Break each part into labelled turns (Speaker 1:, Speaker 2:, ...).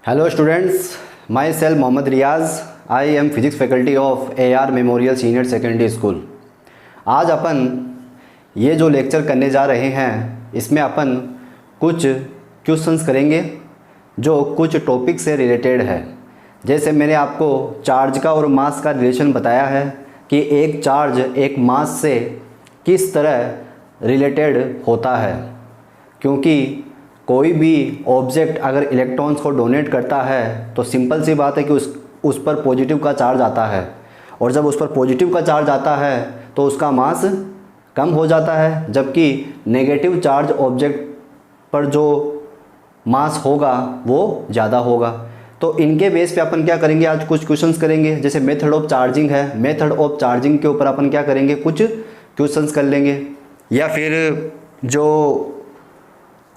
Speaker 1: Hello students, myself Mohammad Riaz. I am physics faculty of AR Memorial Senior Secondary School. आज अपन ये जो lecture करने जा रहे हैं इसमें अपन कुछ क्वेश्चंस करेंगे जो कुछ टॉपिक से रिलेटेड है। जैसे मैंने आपको चार्ज का और मास का रिलेशन बताया है कि एक चार्ज एक मास से किस तरह रिलेटेड होता है, क्योंकि कोई भी ऑब्जेक्ट अगर इलेक्ट्रॉन्स को डोनेट करता है तो सिंपल सी बात है कि उस पर पॉजिटिव का चार्ज आता है, और जब उस पर पॉजिटिव का चार्ज आता है तो उसका मास कम हो जाता है, जबकि नेगेटिव चार्ज ऑब्जेक्ट पर जो मास होगा वो ज़्यादा होगा। तो इनके बेस पे अपन क्या करेंगे, आज कुछ क्वेश्चंस करेंगे। जैसे मेथड ऑफ चार्जिंग है, मेथड ऑफ चार्जिंग के ऊपर अपन क्या करेंगे, कुछ क्वेश्चंस कर लेंगे। या फिर जो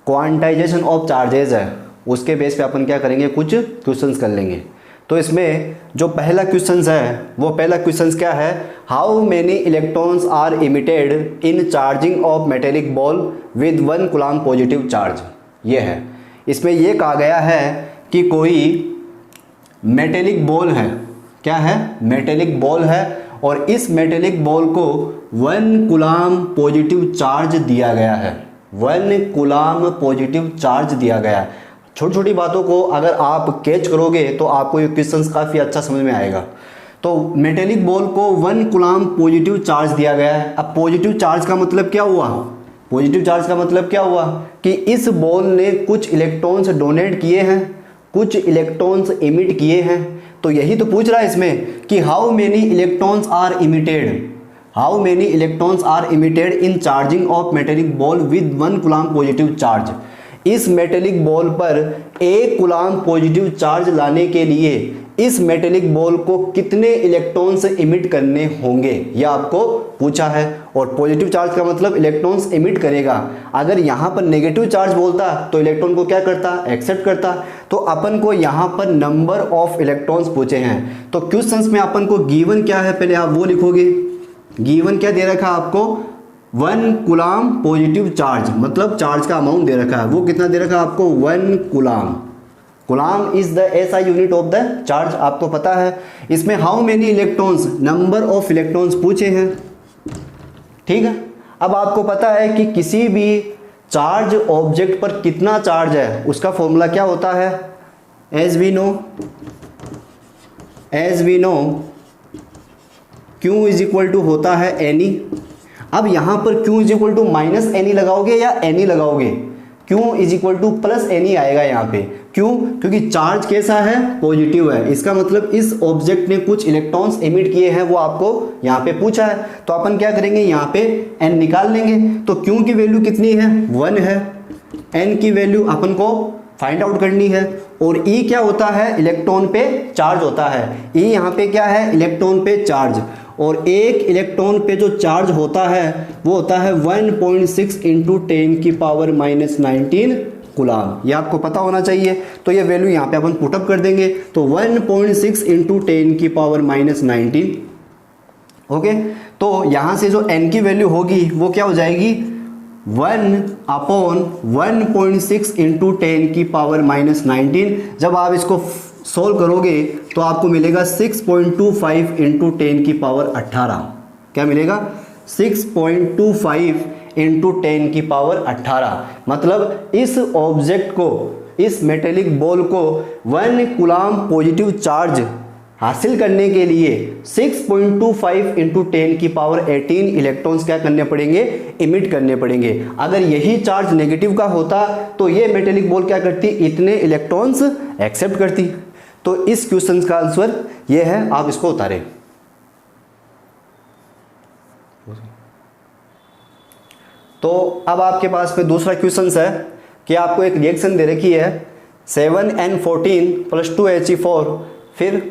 Speaker 1: क्वांटाइजेशन ऑफ चार्जेस है उसके बेस पे अपन क्या करेंगे, कुछ क्वेश्चंस कर लेंगे। तो इसमें जो पहला क्वेश्चंस है वो पहला क्वेश्चंस क्या है, how many electrons are emitted in charging of metallic ball with 1 coulomb positive charge. ये है, इसमें ये कहा गया है कि कोई मेटेलिक बॉल है, क्या है, मेटेलिक बॉल है, और इस मेटेलिक बॉल को 1 कूलम पॉजिटिव चार्ज दिया गया है। 1 कूलम पॉजिटिव चार्ज दिया गया है। छोटी छोटी बातों को अगर आप कैच करोगे तो आपको ये क्वेश्चंस काफ़ी अच्छा समझ में आएगा। तो मेटेलिक बॉल को 1 कूलम पॉजिटिव चार्ज दिया गया है। अब पॉजिटिव चार्ज का मतलब क्या हुआ, पॉजिटिव चार्ज का मतलब क्या हुआ कि इस बॉल ने कुछ इलेक्ट्रॉन्स डोनेट किए हैं, कुछ इलेक्ट्रॉन्स इमिट किए हैं। तो यही तो पूछ रहा है इसमें कि how many electrons are emitted, how many electrons are emitted in charging of metallic ball with 1 coulomb positive charge. इस मेटेलिक बॉल पर 1 कूलम पॉजिटिव चार्ज लाने के लिए इस मेटेलिक बॉल को कितने इलेक्ट्रॉन्स इमिट करने होंगे, यह आपको पूछा है। और पॉजिटिव चार्ज का मतलब इलेक्ट्रॉन्स इमिट करेगा। अगर यहाँ पर नेगेटिव चार्ज बोलता तो इलेक्ट्रॉन को क्या करता, एक्सेप्ट करता। तो अपन को यहाँ पर नंबर ऑफ इलेक्ट्रॉन्स पूछे हैं। तो क्वेश्चंस में अपन को गिवन क्या है पहले आप वो लिखोगे। गिवन क्या दे रखा है आपको, 1 कूलम पॉजिटिव चार्ज, मतलब चार्ज का अमाउंट दे रखा है। वो कितना दे रखा है आपको, 1 coulomb. Coulomb is the SI unit of the charge, आपको पता है। इसमें how many electrons, number of electrons पूछे हैं, ठीक है। अब आपको पता है कि किसी भी चार्ज ऑब्जेक्ट पर कितना चार्ज है उसका फॉर्मूला क्या होता है, as we know Q is equal to होता है NE। अब यहाँ पर Q is equal to minus NE लगाओगे या NE लगाओगे, Q is equal to plus NE आएगा यहाँ पे। क्यों, क्योंकि चार्ज कैसा है, पॉजिटिव है। इसका मतलब इस ऑब्जेक्ट ने कुछ इलेक्ट्रॉन्स इमिट किए हैं, वो आपको यहाँ पे पूछा है। तो अपन क्या करेंगे, यहाँ पे N निकाल लेंगे। तो Q की वैल्यू कितनी है, 1 है। N की वैल्यू अपन को फाइंड आउट करनी है। और E क्या होता है, इलेक्ट्रॉन पे चार्ज होता है। E यहाँ पे क्या है, इलेक्ट्रॉन पे चार्ज। और एक इलेक्ट्रॉन पे जो चार्ज होता है वो होता है 1.6 इंटू 10 की पावर माइनस 19 कूलम। ये आपको पता होना चाहिए। तो ये वैल्यू यहाँ पे अपन पुटअप कर देंगे। तो 1.6 इंटू 10 की पावर माइनस 19। ओके, तो यहाँ से जो n की वैल्यू होगी वो क्या हो जाएगी, 1/1.6 इंटू 10 की पावर माइनस 19। जब आप इसको सोल्व करोगे तो आपको मिलेगा 6.25 इंटू 10 की पावर 18। क्या मिलेगा, 6.25 इंटू 10 की पावर 18। मतलब इस ऑब्जेक्ट को, इस मेटेलिक बॉल को 1 कूलम पॉजिटिव चार्ज हासिल करने के लिए 6.25 इंटू 10 की पावर 18 इलेक्ट्रॉन्स क्या करने पड़ेंगे, इमिट करने पड़ेंगे। अगर यही चार्ज नेगेटिव का होता तो ये मेटेलिक बॉल क्या करती, इतने इलेक्ट्रॉन्स एक्सेप्ट करती। तो इस क्वेश्चन का आंसर ये है, आप इसको उतारें। तो अब आपके पास में दूसरा क्वेश्चन है कि आपको एक रिएक्शन दे रखी है 7N14 + 2He4, फिर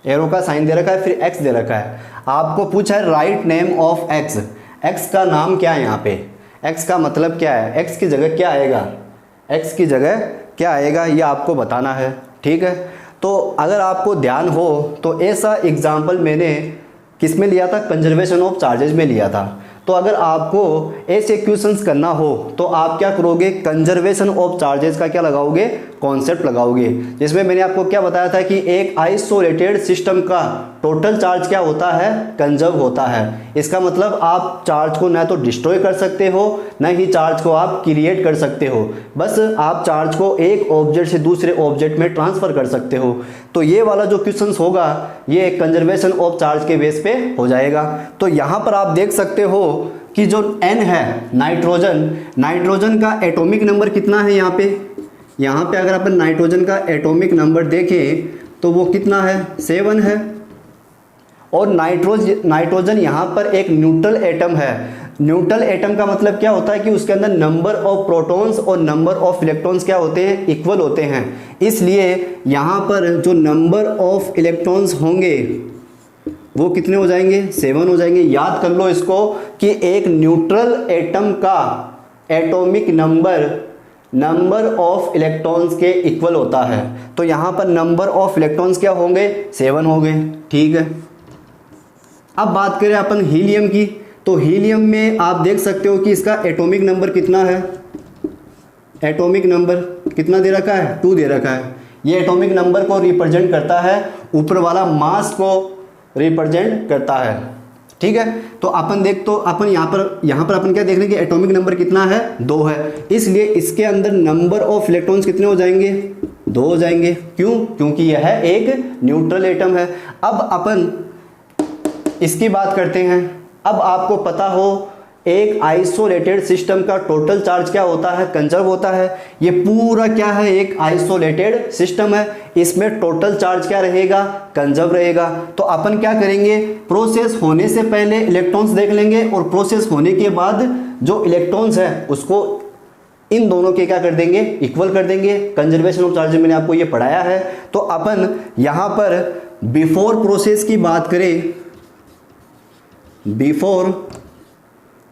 Speaker 1: एरो का साइन दे रखा है, फिर X दे रखा है। आपको पूछा है write name of X। X का नाम क्या है, यहाँ पे X का मतलब क्या है, X की जगह क्या आएगा, X की जगह क्या आएगा, ये आपको बताना है, ठीक है। तो अगर आपको ध्यान हो तो ऐसा एग्जाम्पल मैंने किस में लिया था, कंजर्वेशन ऑफ चार्जेस में लिया था। तो तो अगर आपको ऐसे क्वेश्चंस करना हो तो आप क्या करोगे, कंजर्वेशन ऑफ चार्जेस का क्या लगाओगे, कॉन्सेप्ट लगाओगे, जिसमें मैंने आपको क्या बताया था कि एक आइसोलेटेड सिस्टम का टोटल चार्ज क्या होता है, कंजर्व होता है। इसका मतलब आप चार्ज को न तो डिस्ट्रॉय कर सकते हो, न ही चार्ज को आप क्रिएट कर सकते हो, बस आप चार्ज को एक ऑब्जेक्ट से दूसरे ऑब्जेक्ट में ट्रांसफर कर सकते हो। तो ये वाला जो क्वेश्चंस होगा ये कंजर्वेशन ऑफ चार्ज के बेस पे हो जाएगा। तो यहाँ पर आप देख सकते हो कि जो N है नाइट्रोजन का एटॉमिक नंबर कितना है। यहाँ पे अगर अपन नाइट्रोजन का एटॉमिक नंबर देखें तो वो कितना है, 7 है। और नाइट्रोजन यहाँ पर एक न्यूट्रल एटम है। न्यूट्रल एटम का मतलब क्या होता है कि उसके अंदर नंबर ऑफ प्रोटॉन्स और नंबर ऑफ इलेक्ट्रॉन्स क्या होते हैं, इक्वल होते हैं। इसलिए यहाँ पर जो नंबर ऑफ इलेक्ट्रॉन्स होंगे वो कितने हो जाएंगे, 7 हो जाएंगे। याद कर लो इसको कि एक न्यूट्रल एटम का एटॉमिक नंबर ऑफ इलेक्ट्रॉन्स के इक्वल होता है। तो यहाँ पर नंबर ऑफ इलेक्ट्रॉन्स क्या होंगे, 7 हो गए, ठीक है। अब बात करें अपन हीलियम की, तो हीलियम में आप देख सकते हो कि इसका एटॉमिक नंबर कितना है, एटॉमिक नंबर कितना दे रखा है, 2 दे रखा है। ये एटॉमिक नंबर को रिप्रेजेंट करता है, ऊपर वाला मास को रिप्रेजेंट करता है, ठीक है। तो अपन यहाँ पर अपन क्या देख रहे हैं कि एटॉमिक नंबर कितना है, 2 है। इसलिए इसके अंदर नंबर ऑफ इलेक्ट्रॉन्स कितने हो जाएंगे, 2 हो जाएंगे। क्यों, क्योंकि यह एक न्यूट्रल एटम है। अब अपन इसकी बात करते हैं। अब आपको पता हो एक आइसोलेटेड सिस्टम का टोटल चार्ज क्या होता है, कंजर्व होता है। ये पूरा क्या है, एक आइसोलेटेड सिस्टम है, इसमें टोटल चार्ज क्या रहेगा, कंजर्व रहेगा। तो अपन क्या करेंगे, प्रोसेस होने से पहले इलेक्ट्रॉन्स देख लेंगे और प्रोसेस होने के बाद जो इलेक्ट्रॉन्स है उसको इन दोनों के क्या कर देंगे, इक्वल कर देंगे। कंजर्वेशन ऑफ चार्ज मैंने आपको ये पढ़ाया है। तो अपन यहाँ पर बिफोर प्रोसेस की बात करें, बिफोर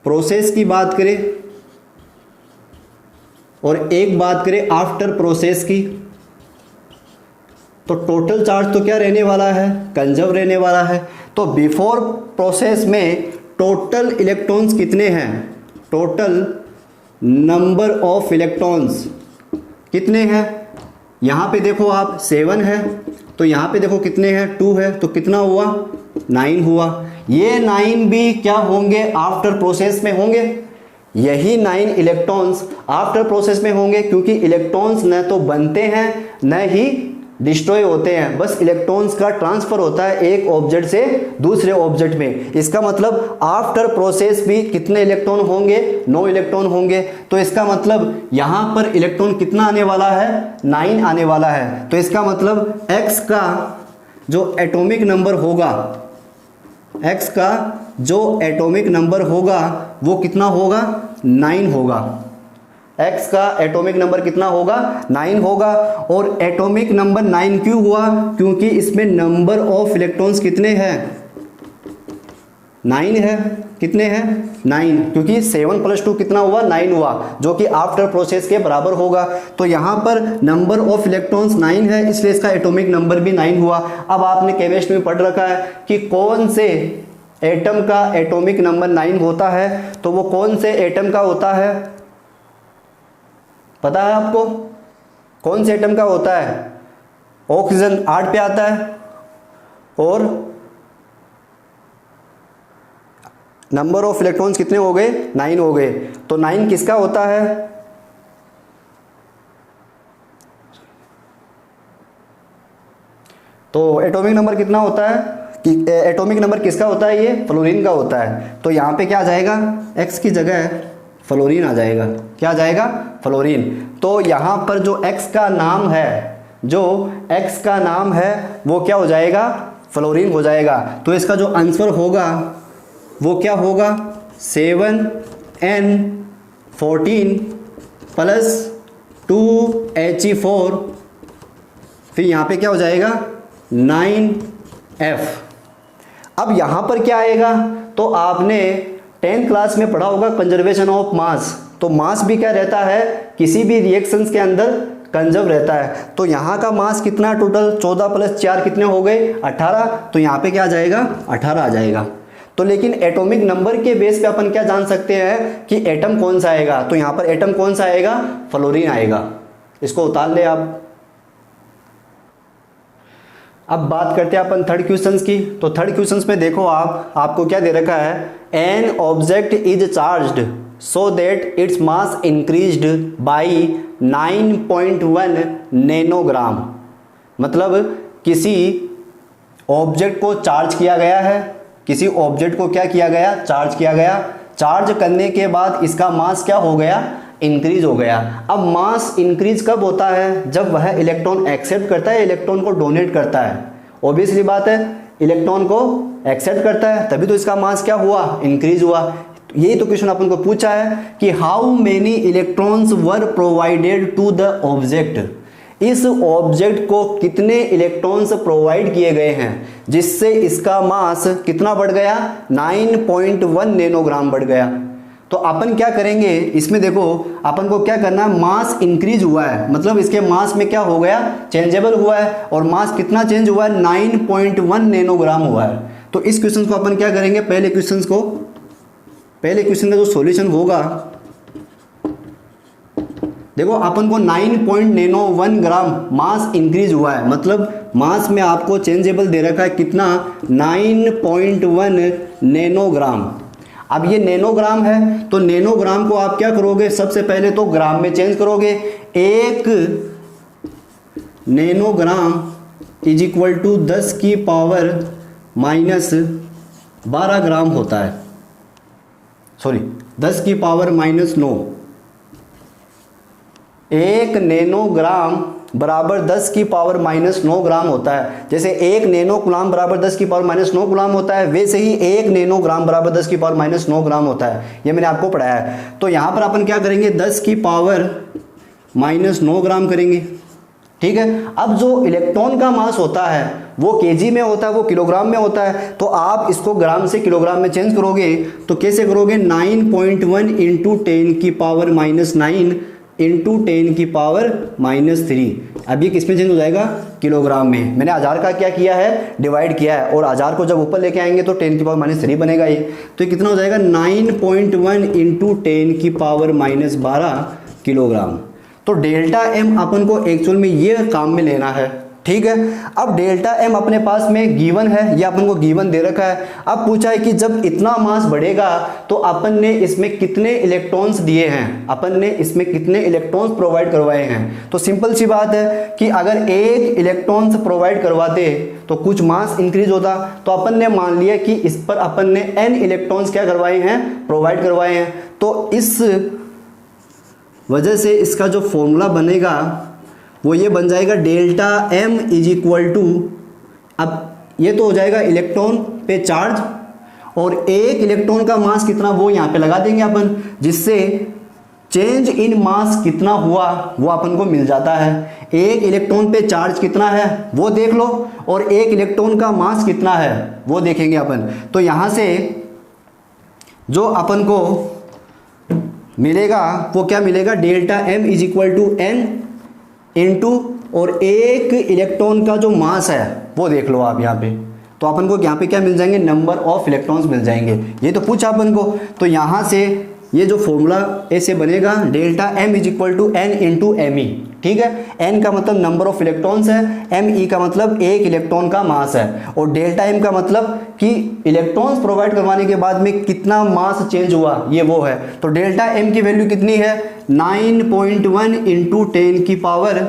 Speaker 1: प्रोसेस की बात करें और एक बात करें आफ्टर प्रोसेस की, तो टोटल चार्ज तो क्या रहने वाला है, कंजर्व रहने वाला है। तो बिफोर प्रोसेस में टोटल इलेक्ट्रॉन्स कितने हैं, टोटल नंबर ऑफ इलेक्ट्रॉन्स कितने हैं। यहाँ पे देखो आप 7 है, तो यहाँ पे देखो कितने हैं, 2 है, तो कितना हुआ, 9 हुआ। ये 9 भी क्या होंगे, आफ्टर प्रोसेस में होंगे। यही 9 इलेक्ट्रॉन्स आफ्टर प्रोसेस में होंगे, क्योंकि इलेक्ट्रॉन्स न तो बनते हैं न ही डिस्ट्रॉय होते हैं, बस इलेक्ट्रॉन्स का ट्रांसफर होता है एक ऑब्जेक्ट से दूसरे ऑब्जेक्ट में। इसका मतलब आफ्टर प्रोसेस भी कितने इलेक्ट्रॉन होंगे, 9 इलेक्ट्रॉन होंगे। तो इसका मतलब यहाँ पर इलेक्ट्रॉन कितना आने वाला है, 9 आने वाला है। तो इसका मतलब x का जो एटॉमिक नंबर होगा, x का जो एटॉमिक नंबर होगा वो कितना होगा, 9 होगा। x का एटॉमिक नंबर कितना होगा, 9 होगा। और एटॉमिक नंबर 9 क्यों हुआ, क्योंकि इसमें नंबर ऑफ इलेक्ट्रॉन्स कितने हैं, 9 है। कितने हैं, 9, क्योंकि 7 + 2 कितना हुआ, 9 हुआ, जो कि आफ्टर प्रोसेस के बराबर होगा। तो यहाँ पर नंबर ऑफ इलेक्ट्रॉन्स 9 है, इसलिए इसका एटॉमिक नंबर भी 9 हुआ। अब आपने केमिस्ट्री में पढ़ रखा है कि कौन से एटम का एटॉमिक नंबर 9 होता है, तो वो कौन से एटम का होता है, पता है आपको, कौन से एटम का होता है। ऑक्सीजन 8 पे आता है और नंबर ऑफ इलेक्ट्रॉन्स कितने हो गए, 9 हो गए। तो 9 किसका होता है, तो एटॉमिक नंबर कितना होता है, कि एटॉमिक नंबर किसका होता है, ये फ्लोरीन का होता है। तो यहाँ पे क्या आ जाएगा, x की जगह फ्लोरीन आ जाएगा। क्या आ जाएगा, फ्लोरीन। तो यहाँ पर जो x का नाम है, जो x का नाम है वो क्या हो जाएगा, फ्लोरीन हो जाएगा। तो इसका जो आंसर होगा वो क्या होगा, 7N14 + 2He4, फिर यहाँ पे क्या हो जाएगा, 9F। अब यहाँ पर क्या आएगा, तो आपने 10th क्लास में पढ़ा होगा कंजर्वेशन ऑफ मास। तो मास भी क्या रहता है, किसी भी रिएक्शंस के अंदर कंजर्व रहता है। तो यहाँ का मास कितना, टोटल 14 + 4 कितने हो गए, 18। तो यहाँ पे क्या आ जाएगा, 18 आ जाएगा। तो लेकिन एटॉमिक नंबर के बेस पे अपन क्या जान सकते हैं कि एटम कौन सा आएगा, तो यहाँ पर एटम कौन सा आएगा, फ्लोरीन आएगा। इसको उतार ले आप। अब बात करते हैं अपन थर्ड क्वेश्चंस की। तो थर्ड क्वेश्चंस में देखो आपको क्या दे रखा है, an object is charged so that its mass increased by 9.1 nanogram. मतलब किसी ऑब्जेक्ट को चार्ज किया गया है, किसी ऑब्जेक्ट को क्या किया गया, चार्ज किया गया। चार्ज करने के बाद इसका मास क्या हो गया, इंक्रीज हो गया। अब मास इंक्रीज कब होता है, जब वह इलेक्ट्रॉन एक्सेप्ट करता है, इलेक्ट्रॉन को डोनेट करता है। ऑब्वियसली बात है, इलेक्ट्रॉन को एक्सेप्ट करता है तभी तो इसका मास क्या हुआ, इंक्रीज हुआ। यही तो क्वेश्चन अपन को पूछा है कि how many electrons were provided to the object. इस ऑब्जेक्ट को कितने इलेक्ट्रॉन्स प्रोवाइड किए गए हैं जिससे इसका मास कितना बढ़ गया, 9.1 नैनोग्राम बढ़ गया। तो अपन क्या करेंगे इसमें, देखो अपन को क्या करना है, मास इंक्रीज हुआ है, मतलब इसके मास में क्या हो गया, चेंजेबल हुआ है। और मास कितना चेंज हुआ है, 9.1 नैनोग्राम हुआ है। तो इस क्वेश्चन को अपन क्या करेंगे, पहले क्वेश्चन का जो सॉल्यूशन होगा, देखो अपन को 9.1 ग्राम मास इंक्रीज हुआ है, मतलब मास में आपको चेंजेबल दे रखा है कितना, 9.1 नैनोग्राम। अब ये नैनोग्राम है तो नैनोग्राम को आप क्या करोगे, सबसे पहले तो ग्राम में चेंज करोगे। 1 नैनोग्राम इज इक्वल टू 10 की पावर माइनस 12 ग्राम होता है, सॉरी 10 की पावर माइनस 9। 1 नैनोग्राम बराबर 10 की पावर माइनस 9 ग्राम होता है। जैसे 1 नैनोग्राम बराबर 10 की पावर माइनस 9 ग्राम होता है, वैसे ही 1 नैनोग्राम बराबर 10 की पावर माइनस 9 ग्राम होता है। ये मैंने आपको पढ़ाया है। तो यहाँ पर अपन क्या करेंगे, 10 की पावर माइनस 9 ग्राम करेंगे, ठीक है। अब जो इलेक्ट्रॉन का मास होता है वो केजी में होता है, वो किलोग्राम में होता है। तो आप इसको ग्राम से किलोग्राम में चेंज करोगे तो कैसे करोगे, 9.1 इंटू 10 की पावर माइनस 9 इंटू 10 की पावर माइनस 3। अब ये किस में चेंज हो जाएगा, किलोग्राम में। मैंने हजार का क्या किया है, डिवाइड किया है, और हजार को जब ऊपर लेके आएंगे तो 10 की पावर माइनस 3 बनेगा ये। तो ये कितना हो जाएगा, 9.1 इंटू 10 की पावर माइनस 12 किलोग्राम। तो डेल्टा एम अपन को एक्चुअल में ये काम में लेना है, ठीक है। अब डेल्टा एम अपने पास में गिवन है, ये अपन को गिवन दे रखा है। अब पूछा है कि जब इतना मास बढ़ेगा तो अपन ने इसमें कितने इलेक्ट्रॉन्स दिए हैं, अपन ने इसमें कितने इलेक्ट्रॉन्स प्रोवाइड करवाए हैं। तो सिंपल सी बात है कि अगर 1 इलेक्ट्रॉन्स प्रोवाइड करवाते तो कुछ मास इंक्रीज होता। तो अपन ने मान लिया कि इस पर अपन ने n इलेक्ट्रॉन्स क्या करवाए हैं, प्रोवाइड करवाए हैं। तो इस वजह से इसका जो फॉर्मूला बनेगा वो ये बन जाएगा, delta m is equal to, अब ये तो हो जाएगा इलेक्ट्रॉन पे चार्ज, और 1 इलेक्ट्रॉन का मास कितना वो यहाँ पे लगा देंगे अपन, जिससे चेंज इन मास कितना हुआ वो अपन को मिल जाता है। 1 इलेक्ट्रॉन पे चार्ज कितना है वो देख लो, और 1 इलेक्ट्रॉन का मास कितना है वो देखेंगे अपन। तो यहाँ से जो अपन को मिलेगा वो क्या मिलेगा, delta m is equal to n into, और 1 इलेक्ट्रॉन का जो मास है वो देख लो आप यहाँ पे। तो अपन को यहाँ पे क्या मिल जाएंगे, नंबर ऑफ इलेक्ट्रॉन्स मिल जाएंगे। ये तो पूछा अपन को। तो यहाँ से ये जो फॉर्मूला ऐसे बनेगा, delta m is equal to n into m e, ठीक है। एन का मतलब नंबर ऑफ इलेक्ट्रॉन्स है, एम ई का मतलब 1 इलेक्ट्रॉन का मास है, और डेल्टा एम का मतलब कि इलेक्ट्रॉन्स प्रोवाइड करवाने के बाद में कितना मास चेंज हुआ, ये वो है। तो डेल्टा एम की वैल्यू कितनी है, 9.1 इंटू 10 की power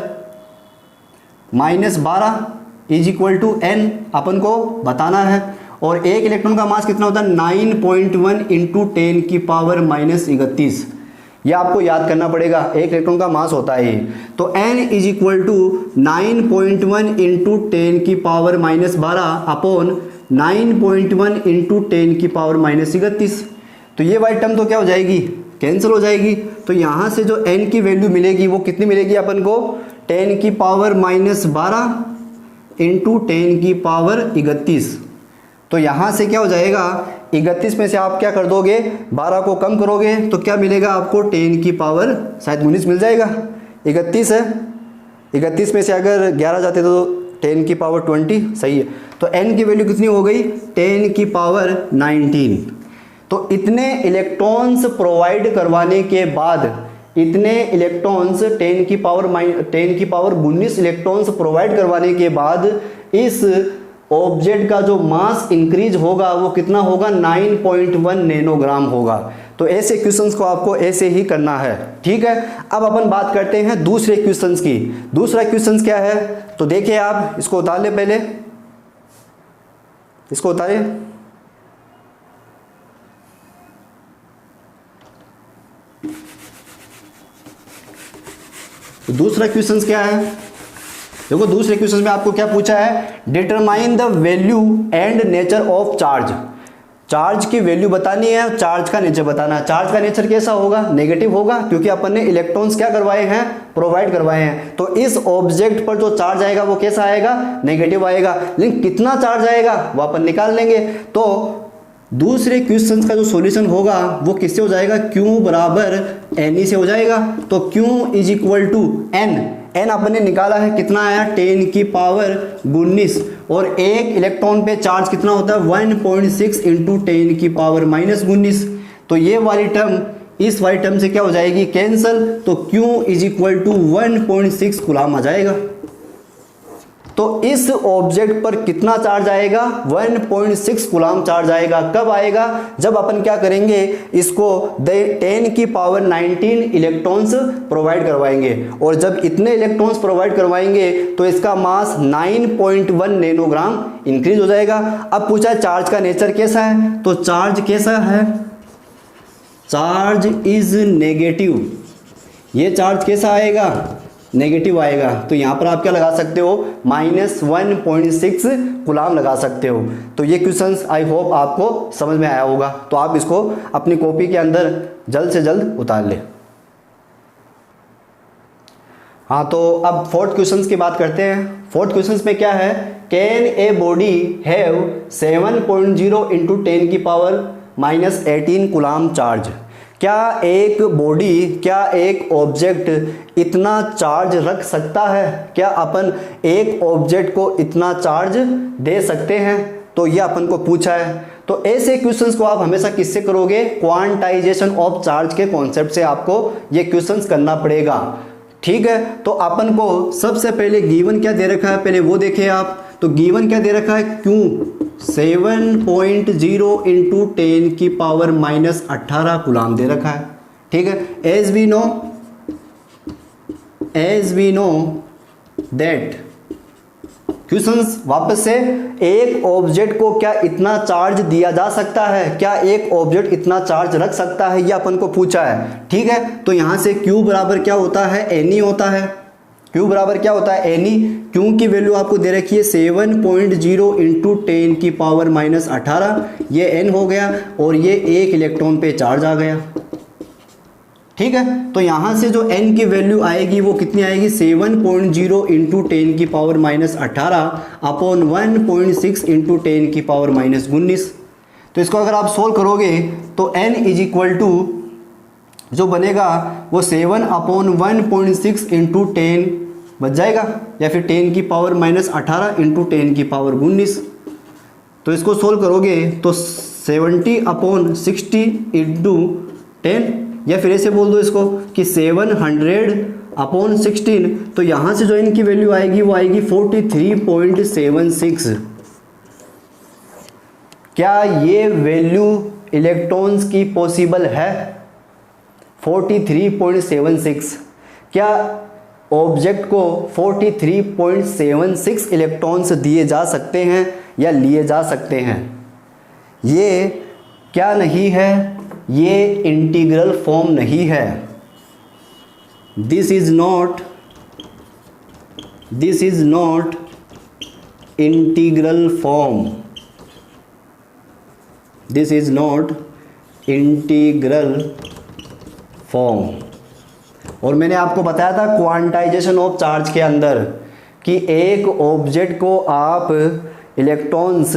Speaker 1: minus 12 is equal to n अपन को बताना है। और 1 इलेक्ट्रॉन का मास कितना होता है, 9.1 इंटू 10 की पावर माइनस 31। यह आपको याद करना पड़ेगा, 1 इलेक्ट्रॉन का मास होता है ये। तो n is equal to 9.1 into 10 की पावर माइनस 12 अपॉन 9.1 इंटू 10 की पावर माइनस 31। तो ये वाली टर्म तो क्या हो जाएगी, कैंसिल हो जाएगी। तो यहाँ से जो n की वैल्यू मिलेगी वो कितनी मिलेगी अपन को, 10 की पावर माइनस 12 इंटू 10 की पावर 31। तो यहाँ से क्या हो जाएगा, 31 में से आप क्या कर दोगे, 12 को कम करोगे तो क्या मिलेगा आपको, 10 की पावर शायद 19 मिल जाएगा। 31 है, 31 में से अगर 11 जाते तो 10 की पावर 20, सही है। तो n की वैल्यू कितनी हो गई, 10 की पावर 19। तो इतने इलेक्ट्रॉन्स प्रोवाइड करवाने के बाद, इतने इलेक्ट्रॉन्स 10 की पावर 19 इलेक्ट्रॉन्स प्रोवाइड करवाने के बाद इस ऑब्जेक्ट का जो मास इंक्रीज होगा वो कितना होगा, 9.1 नैनोग्राम होगा। तो ऐसे क्वेश्चंस को आपको ऐसे ही करना है, ठीक है। अब अपन बात करते हैं दूसरे क्वेश्चंस की। दूसरा क्वेश्चंस क्या है, तो देखिए आप इसको उतार ले, पहले इसको उतारे। तो दूसरा क्वेश्चंस क्या है, देखो दूसरे क्वेश्चन में आपको क्या पूछा है, determine the value and nature of charge. Charge की वैल्यू बतानी है, चार्ज का नेचर बताना है। चार्ज का नेचर कैसा होगा, नेगेटिव होगा, क्योंकि अपन ने इलेक्ट्रॉन्स क्या करवाए हैं, प्रोवाइड करवाए हैं। तो इस ऑब्जेक्ट पर जो चार्ज आएगा वो कैसा आएगा, नेगेटिव आएगा। लेकिन कितना चार्ज आएगा वो अपन निकाल लेंगे। तो दूसरे क्वेश्चन का जो सॉल्यूशन होगा वो किससे हो जाएगा, Q बराबर NE से हो जाएगा। तो Q is equal to n अपन ने निकाला है, कितना आया, 10 की पावर 19, और एक इलेक्ट्रॉन पे चार्ज कितना होता है, 1.6 इंटू 10 की पावर -19। तो ये वाली टर्म इस वाली टर्म से क्या हो जाएगी, कैंसल। तो Q is equal to 1.6 coulomb आ जाएगा। तो इस ऑब्जेक्ट पर कितना चार्ज आएगा, 1.6 कूलम चार्ज आएगा। कब आएगा, जब अपन क्या करेंगे, इसको 10 की पावर 19 इलेक्ट्रॉन्स प्रोवाइड करवाएंगे। और जब इतने इलेक्ट्रॉन्स प्रोवाइड करवाएंगे तो इसका मास 9.1 नैनोग्राम इंक्रीज हो जाएगा। अब पूछा चार्ज का नेचर कैसा है, तो चार्ज कैसा है, चार्ज इज नेगेटिव। ये चार्ज कैसा आएगा, नेगेटिव आएगा। तो यहाँ पर आप क्या लगा सकते हो, -1.6 कूलम लगा सकते हो। तो ये क्वेश्चंस आई होप आपको समझ में आया होगा। तो आप इसको अपनी कॉपी के अंदर जल्द से जल्द उतार ले। हाँ, तो अब फोर्थ क्वेश्चंस की बात करते हैं। फोर्थ क्वेश्चंस में क्या है, can a body have 7.0 into 10 की पावर -18 कूलम चार्ज। क्या एक बॉडी, क्या एक ऑब्जेक्ट इतना चार्ज रख सकता है, क्या अपन एक ऑब्जेक्ट को इतना चार्ज दे सकते हैं। तो ये अपन को पूछा है। तो ऐसे क्वेश्चंस को आप हमेशा किससे करोगे, क्वांटाइजेशन ऑफ चार्ज के कॉन्सेप्ट से आपको ये क्वेश्चंस करना पड़ेगा, ठीक है। तो अपन को सबसे पहले गिवन क्या दे रखा है, पहले वो देखें आप। तो गिवन क्या दे रखा है, Q 7.0 इंटू 10 की पावर -18 कूलम दे रखा है, ठीक है। As we know that, questions वापस से, एक ऑब्जेक्ट को क्या इतना चार्ज दिया जा सकता है, क्या एक ऑब्जेक्ट इतना चार्ज रख सकता है, ये अपन को पूछा है, ठीक है। तो यहां से Q बराबर क्या होता है, NE होता है। Q बराबर क्या होता है, NE। Q की वैल्यू आपको दे रखी है 7.0 इंटू 10 की पावर -18, ये N हो गया, और ये एक इलेक्ट्रॉन पे चार्ज आ गया, ठीक है। तो यहां से जो N की वैल्यू आएगी वो कितनी आएगी, 7.0 इंटू 10 की पावर -18 अपॉन 1.6 इंटू 10 की पावर -19। तो इसको अगर आप सोल्व करोगे तो N इज इक्वल टू जो बनेगा वो 7 अपॉन 1.6 इंटू 10 बच जाएगा, या फिर 10 की पावर -18 इंटू 10 की पावर 19। तो इसको सोल्व करोगे तो 70 अपॉन 60 इंटू 10, या फिर ऐसे बोल दो इसको कि 700 अपॉन 16। तो यहाँ से जो इनकी वैल्यू आएगी वो आएगी 43.76। क्या ये वैल्यू इलेक्ट्रॉन्स की पॉसिबल है, 43.76। क्या ऑब्जेक्ट को 43.76 इलेक्ट्रॉन्स दिए जा सकते हैं या लिए जा सकते हैं। ये क्या नहीं है, ये इंटीग्रल फॉर्म नहीं है। This is not integral form, this is not integral form. और मैंने आपको बताया था क्वांटाइजेशन ऑफ चार्ज के अंदर कि एक ऑब्जेक्ट को आप इलेक्ट्रॉन्स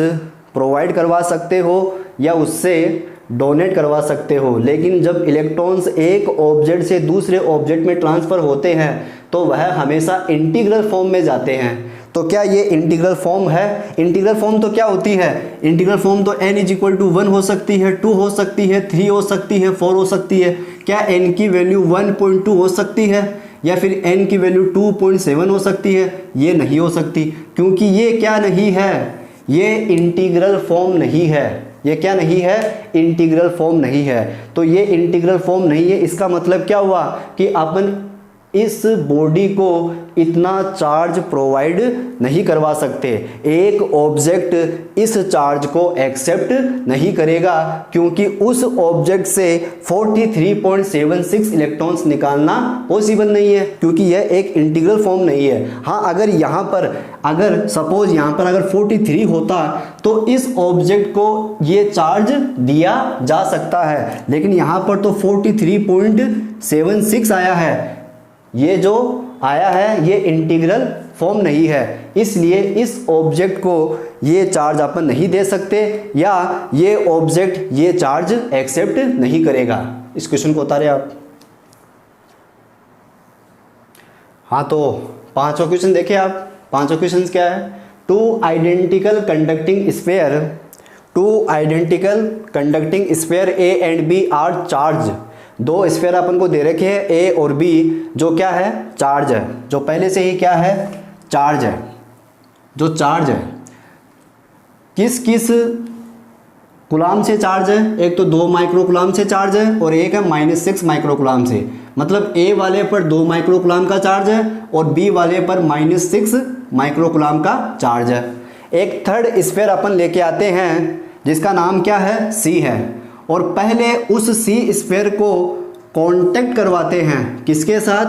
Speaker 1: प्रोवाइड करवा सकते हो या उससे डोनेट करवा सकते हो, लेकिन जब इलेक्ट्रॉन्स एक ऑब्जेक्ट से दूसरे ऑब्जेक्ट में ट्रांसफ़र होते हैं तो वह हमेशा इंटीग्रल फॉर्म में जाते हैं। तो क्या ये इंटीग्रल फॉर्म है? इंटीग्रल फॉर्म तो क्या होती है? इंटीग्रल फॉर्म तो n इज इक्वल टू 1 हो सकती है, 2 हो सकती है, 3 हो सकती है, 4 हो सकती है। क्या n की वैल्यू 1.2 हो सकती है या फिर n की वैल्यू 2.7 हो सकती है? ये नहीं हो सकती, क्योंकि ये क्या नहीं है, ये इंटीग्रल फॉर्म नहीं है। ये क्या नहीं है? इंटीग्रल फॉर्म नहीं है। तो ये इंटीग्रल फॉर्म नहीं है, इसका मतलब क्या हुआ कि अपन इस बॉडी को इतना चार्ज प्रोवाइड नहीं करवा सकते। एक ऑब्जेक्ट इस चार्ज को एक्सेप्ट नहीं करेगा, क्योंकि उस ऑब्जेक्ट से 43.76 इलेक्ट्रॉन्स निकालना पॉसिबल नहीं है, क्योंकि यह एक इंटीग्रल फॉर्म नहीं है। हाँ, अगर यहाँ पर अगर सपोज यहाँ पर अगर 43 होता तो इस ऑब्जेक्ट को ये चार्ज दिया जा सकता है, लेकिन यहाँ पर तो 43.76 आया है। ये जो आया है ये इंटीग्रल फॉर्म नहीं है, इसलिए इस ऑब्जेक्ट को ये चार्ज अपन नहीं दे सकते, या ये ऑब्जेक्ट ये चार्ज एक्सेप्ट नहीं करेगा। इस क्वेश्चन को उतारे आप। हाँ, तो पांचों क्वेश्चन देखिए आप। पांचों क्वेश्चन क्या है? Two identical conducting sphere A and B are charge. दो स्फीयर अपन को दे रखे हैं ए और बी, जो क्या है? चार्ज है। जो पहले से ही क्या है? चार्ज है। जो चार्ज है किस किस कुलाम से चार्ज है? एक तो 2 माइक्रोकुलाम से चार्ज है और एक है -6 माइक्रोकुलाम से। मतलब ए वाले पर 2 माइक्रोकुलाम का चार्ज है और बी वाले पर -6 माइक्रोकुलाम का चार्ज है। एक थर्ड स्फीयर अपन लेके आते हैं जिसका नाम क्या है? सी है, और पहले उस सी स्फीयर को कांटेक्ट करवाते हैं किसके साथ?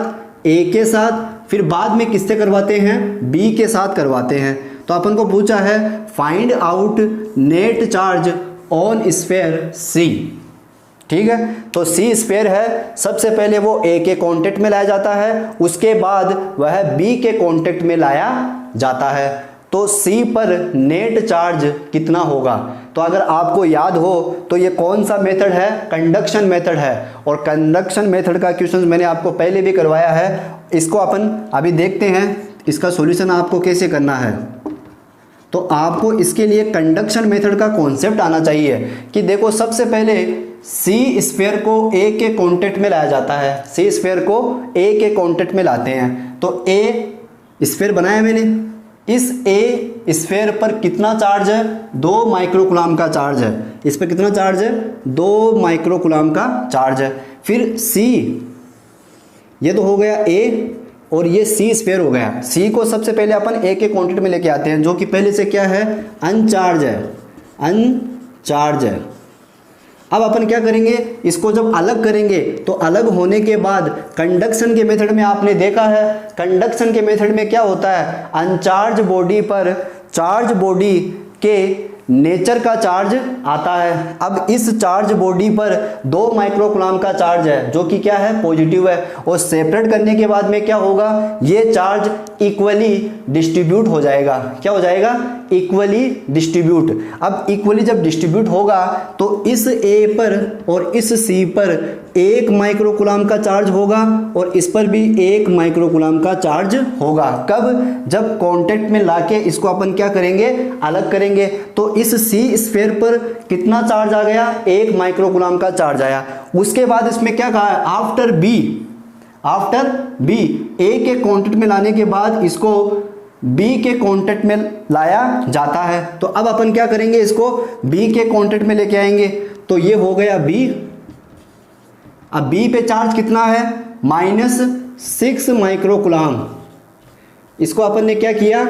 Speaker 1: ए के साथ। फिर बाद में किससे करवाते हैं? बी के साथ करवाते हैं। तो अपन को पूछा है find out net charge on sphere c. ठीक है, तो सी स्फीयर है, सबसे पहले वो ए के कांटेक्ट में लाया जाता है, उसके बाद वह बी के कांटेक्ट में लाया जाता है। तो सी पर नेट चार्ज कितना होगा? तो अगर आपको याद हो तो ये कौन सा मेथड है? कंडक्शन मेथड है, और कंडक्शन मेथड का क्वेश्चन मैंने आपको पहले भी करवाया है। इसको अपन अभी देखते हैं, इसका सॉल्यूशन आपको कैसे करना है। तो आपको इसके लिए कंडक्शन मेथड का कॉन्सेप्ट आना चाहिए कि देखो, सबसे पहले सी स्फीयर को ए के कांटेक्ट में लाया जाता है। सी स्फीयर को ए के कांटेक्ट में लाते हैं, तो ए स्फीयर बनाया मैंने। इस ए स्फीयर पर कितना चार्ज है? 2 माइक्रोकुलाम का चार्ज है। इस पर कितना चार्ज है? 2 माइक्रोकुलाम का चार्ज है। फिर सी, ये तो हो गया ए, और ये सी स्फीयर हो गया। सी को सबसे पहले अपन ए के कांटेक्ट में लेके आते हैं, जो कि पहले से क्या है? अनचार्ज है। अनचार्ज है। अब अपन क्या करेंगे? इसको जब अलग करेंगे तो अलग होने के बाद कंडक्शन के मेथड में आपने देखा है, कंडक्शन के मेथड में क्या होता है? अनचार्ज बॉडी पर चार्ज बॉडी के नेचर का चार्ज आता है। अब इस चार्ज बॉडी पर 2 माइक्रोकुलाम का चार्ज है, जो कि क्या है? पॉजिटिव है, और सेपरेट करने के बाद में क्या होगा? ये चार्ज इक्वली डिस्ट्रीब्यूट हो जाएगा। क्या हो जाएगा? Equally distribute. अब इक्वली जब डिस्ट्रीब्यूट होगा तो इस ए पर और इस सी पर 1 माइक्रोकुलाम का चार्ज होगा, और इस पर भी 1 माइक्रोकुलाम का चार्ज होगा। कब? जब कांटेक्ट में लाके इसको अपन क्या करेंगे? अलग करेंगे। तो इस सी स्फीयर पर कितना चार्ज आ गया? 1 माइक्रोकुलाम का चार्ज आया। उसके बाद इसमें क्या कहा है? आफ्टर बी ए के कांटेक्ट में लाने के बाद इसको बी के कांटेक्ट में लाया जाता है। तो अब अपन क्या करेंगे? इसको बी के कांटेक्ट में लेके आएंगे, तो ये हो गया बी। अब बी पे चार्ज कितना है? -6 माइक्रोकुलाम। इसको अपन ने क्या किया?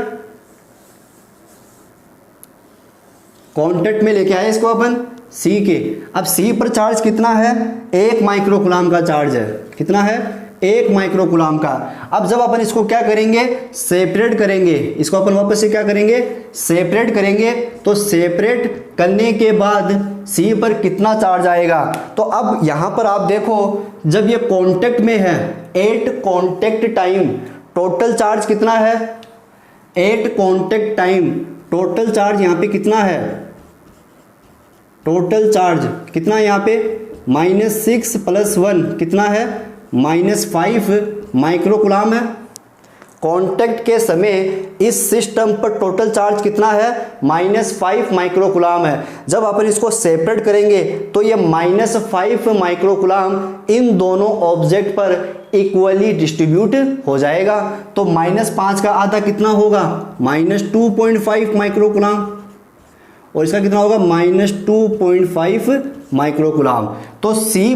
Speaker 1: कांटेक्ट में लेके आए इसको अपन सी के। अब सी पर चार्ज कितना है? 1 माइक्रोकुलाम का चार्ज है। कितना है? 1 माइक्रोकुलाम का। अब जब अपन इसको क्या करेंगे? सेपरेट करेंगे। इसको अपन वापस से क्या करेंगे? सेपरेट करेंगे। तो सेपरेट करने के बाद सी पर कितना चार्ज आएगा? तो अब यहां पर आप देखो, जब ये कांटेक्ट में है, 8 कांटेक्ट टाइम टोटल चार्ज कितना है? 8 कांटेक्ट टाइम टोटल चार्ज यहां पे कितना है? टोटल चार्ज कितना है यहाँ पे? -6 + 1 कितना है? -5 माइक्रोकुलाम है। कांटेक्ट के समय इस सिस्टम पर टोटल चार्ज कितना है, -5 माइक्रोकुलाम है। जब अपन इसको सेपरेट करेंगे तो ये -5 माइक्रोकुलाम इन दोनों ऑब्जेक्ट पर इक्वली डिस्ट्रीब्यूट हो जाएगा। तो -5 का आधा कितना होगा, -2.5 माइक्रोकुलाम, और इसका कितना होगा, -2.5 माइक्रोकुलाम। तो सी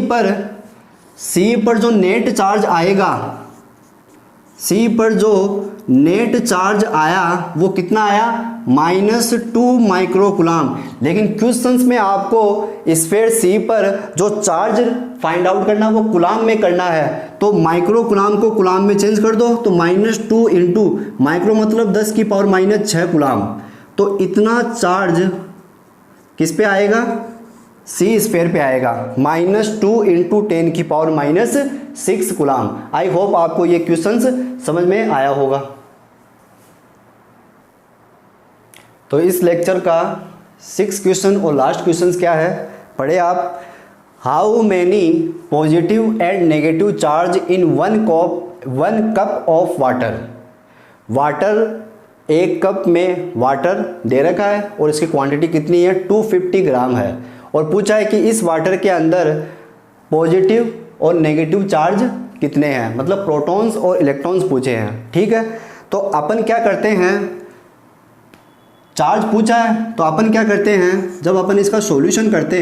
Speaker 1: पर जो नेट चार्ज आएगा, सी पर जो नेट चार्ज आया वो कितना आया, -2 माइक्रोकुलाम। लेकिन क्वेश्चंस में आपको स्फीयर सी पर जो चार्ज फाइंड आउट करना वो कुलाम में करना है, तो माइक्रोकुलाम को कुलाम में चेंज कर दो, तो -2 इंटू माइक्रो मतलब 10⁻⁻6 कुलाम। तो इतना चार्ज किस पे आएगा, सी स्फीयर पे आएगा, -2 इंटू 10⁻⁻6 कुलाम। आई होप आपको ये क्वेश्चंस समझ में आया होगा। तो इस लेक्चर का 6 क्वेश्चन और लास्ट क्वेश्चन क्या है, पढ़े आप। How many positive and negative charge in 1 cup of water, एक कप में वाटर दे रखा है और इसकी क्वांटिटी कितनी है, 250 ग्राम है, और पूछा है कि इस वाटर के अंदर पॉजिटिव और नेगेटिव चार्ज कितने हैं, मतलब प्रोटॉन्स और इलेक्ट्रॉन्स पूछे हैं। ठीक है, तो अपन क्या करते हैं, चार्ज पूछा है तो अपन क्या करते हैं, जब अपन इसका सॉल्यूशन करते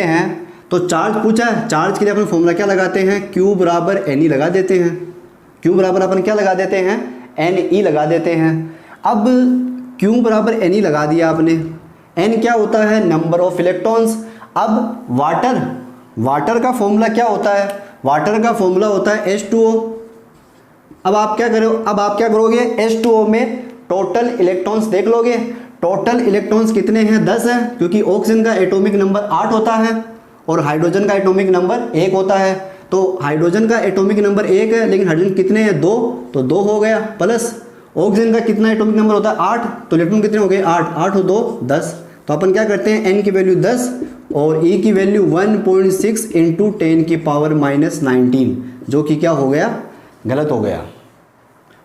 Speaker 1: हैं तो चार्ज पूछा है, चार्ज के लिए अपन फॉर्मूला क्या लगाते हैं, Q बराबर Ne लगा देते हैं। Q बराबर अपन क्या लगा देते हैं, Ne लगा देते हैं। अब Q बराबर Ne लगा दिया आपने, N क्या होता है, नंबर ऑफ इलेक्ट्रॉन्स। अब वाटर का फॉर्मूला क्या होता है, वाटर का फॉर्मूला होता है H2O। अब आप क्या करोगे, H2O में टोटल इलेक्ट्रॉन्स देख लोगे, टोटल इलेक्ट्रॉन्स कितने हैं, 10 है, क्योंकि ऑक्सीजन का एटॉमिक नंबर 8 होता है और हाइड्रोजन का एटॉमिक नंबर 1 होता है। तो हाइड्रोजन का एटॉमिक नंबर 1 है, लेकिन हाइड्रोजन कितने हैं, 2, तो 2 हो गया, प्लस ऑक्सीजन का कितना एटॉमिक नंबर होता है, 8, तो इलेक्ट्रॉन कितने हो गए, 8 और 2 10। तो अपन क्या करते हैं, N की वैल्यू 10 और E की वैल्यू 1.6 इंटू 10⁻⁻19, जो कि क्या हो गया, गलत हो गया,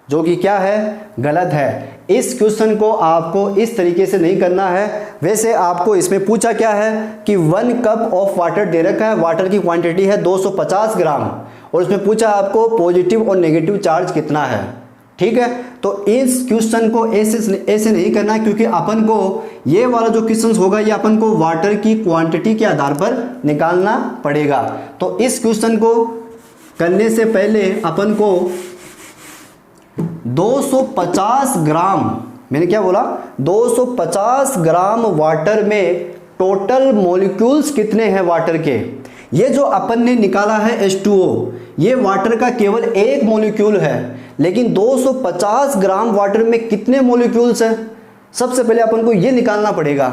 Speaker 1: जो कि क्या है, गलत है। इस क्वेश्चन को आपको इस तरीके से नहीं करना है। वैसे आपको इसमें पूछा क्या है कि 1 कप ऑफ वाटर दे रखा है, वाटर की क्वांटिटी है 250 ग्राम, और इसमें पूछा आपको पॉजिटिव और नेगेटिव चार्ज कितना है। ठीक है, तो इस क्वेश्चन को ऐसे नहीं करना, क्योंकि अपन को ये वाला जो क्वेश्चन होगा ये अपन को वाटर की क्वांटिटी के आधार पर निकालना पड़ेगा। तो इस क्वेश्चन को करने से पहले अपन को 250 ग्राम, मैंने क्या बोला, 250 ग्राम वाटर में टोटल मॉलिक्यूल्स कितने हैं वाटर के, ये जो अपन ने निकाला है H2O, ये वाटर का केवल एक मॉलिक्यूल है, लेकिन 250 ग्राम वाटर में कितने मॉलिक्यूल्स हैं, सबसे पहले अपन को ये निकालना पड़ेगा।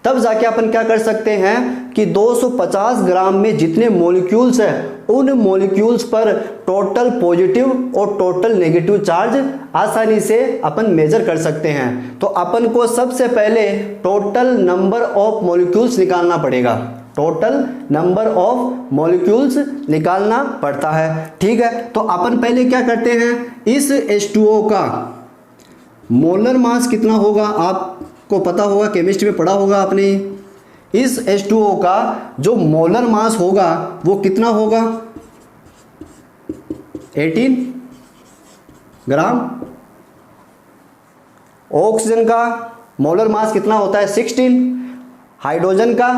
Speaker 1: तब जाके अपन क्या कर सकते हैं कि 250 ग्राम में जितने मॉलिक्यूल्स हैं उन मॉलिक्यूल्स पर टोटल पॉजिटिव और टोटल नेगेटिव चार्ज आसानी से अपन मेजर कर सकते हैं। तो अपन को सबसे पहले टोटल नंबर ऑफ मॉलिक्यूल्स निकालना पड़ेगा, टोटल नंबर ऑफ मॉलिक्यूल्स निकालना पड़ता है। ठीक है, तो अपन पहले क्या करते हैं, इस H2O का मोलर मास कितना होगा, आपको पता होगा, केमिस्ट्री में पढ़ा होगा आपने। इस H2O का जो मोलर मास होगा वो कितना होगा, 18 ग्राम। ऑक्सीजन का मोलर मास कितना होता है, 16। हाइड्रोजन का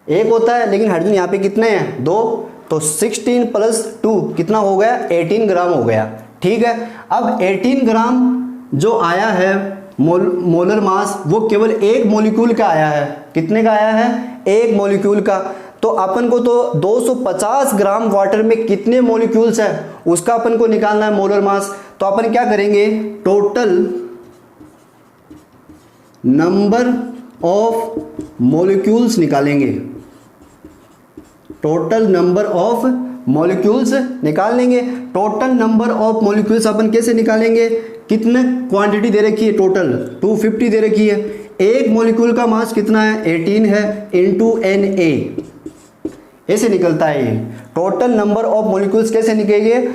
Speaker 1: 1 होता है, लेकिन हाइड्रोजन यहाँ पे कितने हैं, 2, तो 16 + 2 कितना हो गया, 18 ग्राम हो गया। ठीक है, अब 18 ग्राम जो आया है मोलर मास, वो केवल एक मॉलिक्यूल का आया है। कितने का आया है, एक मॉलिक्यूल का। तो अपन को तो 250 ग्राम वाटर में कितने मॉलिक्यूल्स है उसका अपन को निकालना है मोलर मास। तो अपन क्या करेंगे, टोटल नंबर ऑफ मॉलिक्यूल्स निकालेंगे, टोटल नंबर ऑफ मॉलिक्यूल्स निकाल लेंगे। टोटल नंबर ऑफ मॉलिक्यूल्स अपन कैसे निकालेंगे, कितने क्वांटिटी दे रखी है, टोटल 250 दे रखी है। एक मॉलिक्यूल का मास कितना है, 18 है, इंटू Na, ऐसे निकलता है ये। टोटल नंबर ऑफ मॉलिक्यूल्स कैसे निकलेंगे,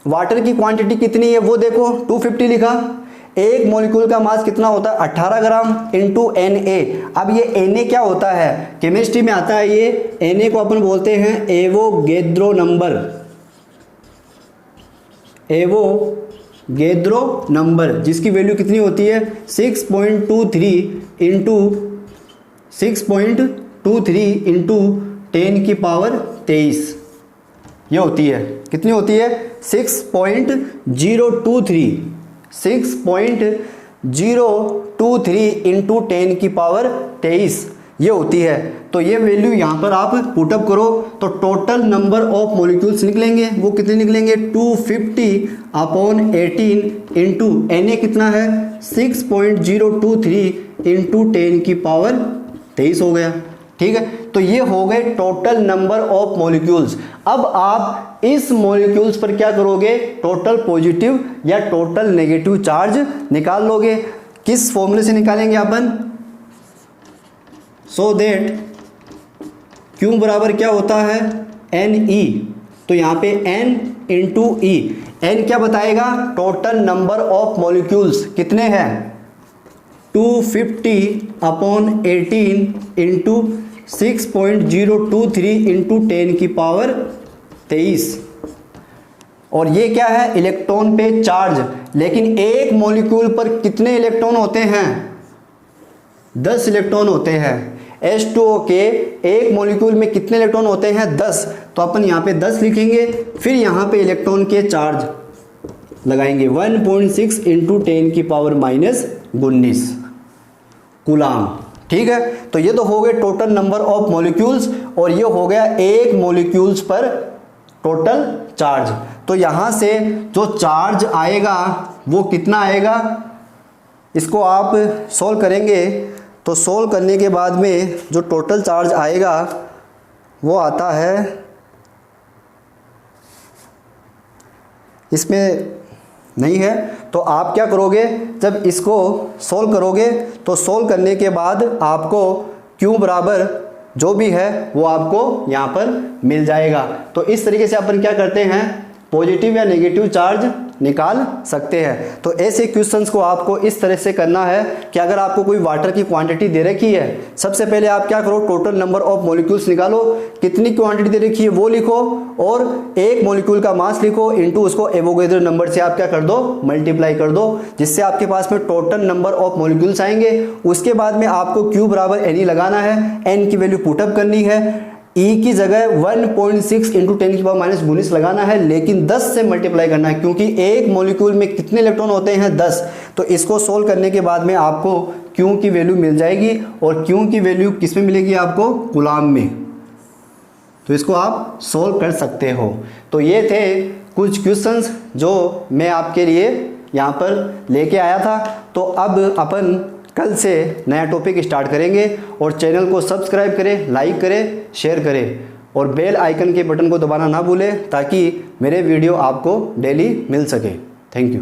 Speaker 1: वाटर की क्वांटिटी कितनी है वो देखो, 250 लिखा, एक मॉलिक्यूल का मास कितना होता है 18 ग्राम इंटू Na। अब ये Na क्या होता है, केमिस्ट्री में आता है ये, Na को अपन बोलते हैं एवोगेद्रो नंबर, एवोगेद्रो नंबर, जिसकी वैल्यू कितनी होती है 6.23 इंटू 10 की पावर 23, ये होती है, कितनी होती है 6.023 इंटू 10 की पावर 23, ये होती है। तो ये वैल्यू यहाँ पर आप पुटअप करो तो टोटल नंबर ऑफ मॉलिक्यूल्स निकलेंगे, वो कितने निकलेंगे 250/18 इंटू Na कितना है 6.023 इंटू 10 की पावर 23 हो गया। ठीक है, तो ये हो गए टोटल नंबर ऑफ मॉलिक्यूल्स। अब आप इस मॉलिक्यूल्स पर क्या करोगे, टोटल पॉजिटिव या टोटल नेगेटिव चार्ज निकाल लोगे। किस फॉर्मूले से निकालेंगे अपन, सो दैट Q बराबर क्या होता है Ne, तो यहाँ पे N इंटू ई, N क्या बताएगा टोटल नंबर ऑफ मॉलिक्यूल्स कितने हैं 250/18 इंटू 6.023 इंटू 10 की पावर 23। और ये क्या है इलेक्ट्रॉन पे चार्ज, लेकिन एक मॉलिक्यूल पर कितने इलेक्ट्रॉन होते हैं 10 इलेक्ट्रॉन होते हैं। H2O के एक मॉलिक्यूल में कितने इलेक्ट्रॉन होते हैं 10, तो अपन यहाँ पे 10 लिखेंगे, फिर यहाँ पे इलेक्ट्रॉन के चार्ज लगाएंगे 1.6 इंटू 10 की पावर -19 कूलाम। ठीक है, तो ये तो हो गए टोटल नंबर ऑफ मॉलिक्यूल्स, और ये हो गया एक मॉलिक्यूल्स पर टोटल चार्ज। तो यहाँ से जो चार्ज आएगा वो कितना आएगा, इसको आप सॉल्व करेंगे तो सॉल्व करने के बाद में जो टोटल चार्ज आएगा वो आता है, इसमें नहीं है तो आप क्या करोगे, जब इसको सॉल्व करोगे तो सॉल्व करने के बाद आपको Q बराबर जो भी है वो आपको यहाँ पर मिल जाएगा। तो इस तरीके से अपन क्या करते हैं, पॉजिटिव या नेगेटिव चार्ज निकाल सकते हैं। तो ऐसे क्वेश्चंस को आपको इस तरह से करना है कि अगर आपको कोई वाटर की क्वांटिटी दे रखी है, सबसे पहले आप क्या करो, टोटल नंबर ऑफ मॉलिक्यूल्स निकालो, कितनी क्वांटिटी दे रखी है वो लिखो, और एक मॉलिक्यूल का मास लिखो इंटू उसको एवोगेद्रो नंबर से आप क्या कर दो, मल्टीप्लाई कर दो, जिससे आपके पास में टोटल नंबर ऑफ मॉलिक्यूल्स आएंगे। उसके बाद में आपको Q बराबर Ne लगाना है, N की वैल्यू पुटअप करनी है, E की जगह 1.6 इंटू 10 की पावर -19 लगाना है, लेकिन 10 से मल्टीप्लाई करना है, क्योंकि एक मॉलिक्यूल में कितने इलेक्ट्रॉन होते हैं 10। तो इसको सोल्व करने के बाद में आपको Q की वैल्यू मिल जाएगी, और Q की वैल्यू किस में मिलेगी आपको, कूलाम में। तो इसको आप सोल्व कर सकते हो। तो ये थे कुछ क्वेश्चंस जो मैं आपके लिए यहाँ पर लेके आया था। तो अब अपन कल से नया टॉपिक स्टार्ट करेंगे, और चैनल को सब्सक्राइब करें, लाइक करें, शेयर करें, और बेल आइकन के बटन को दबाना ना भूलें ताकि मेरे वीडियो आपको डेली मिल सके। Thank you.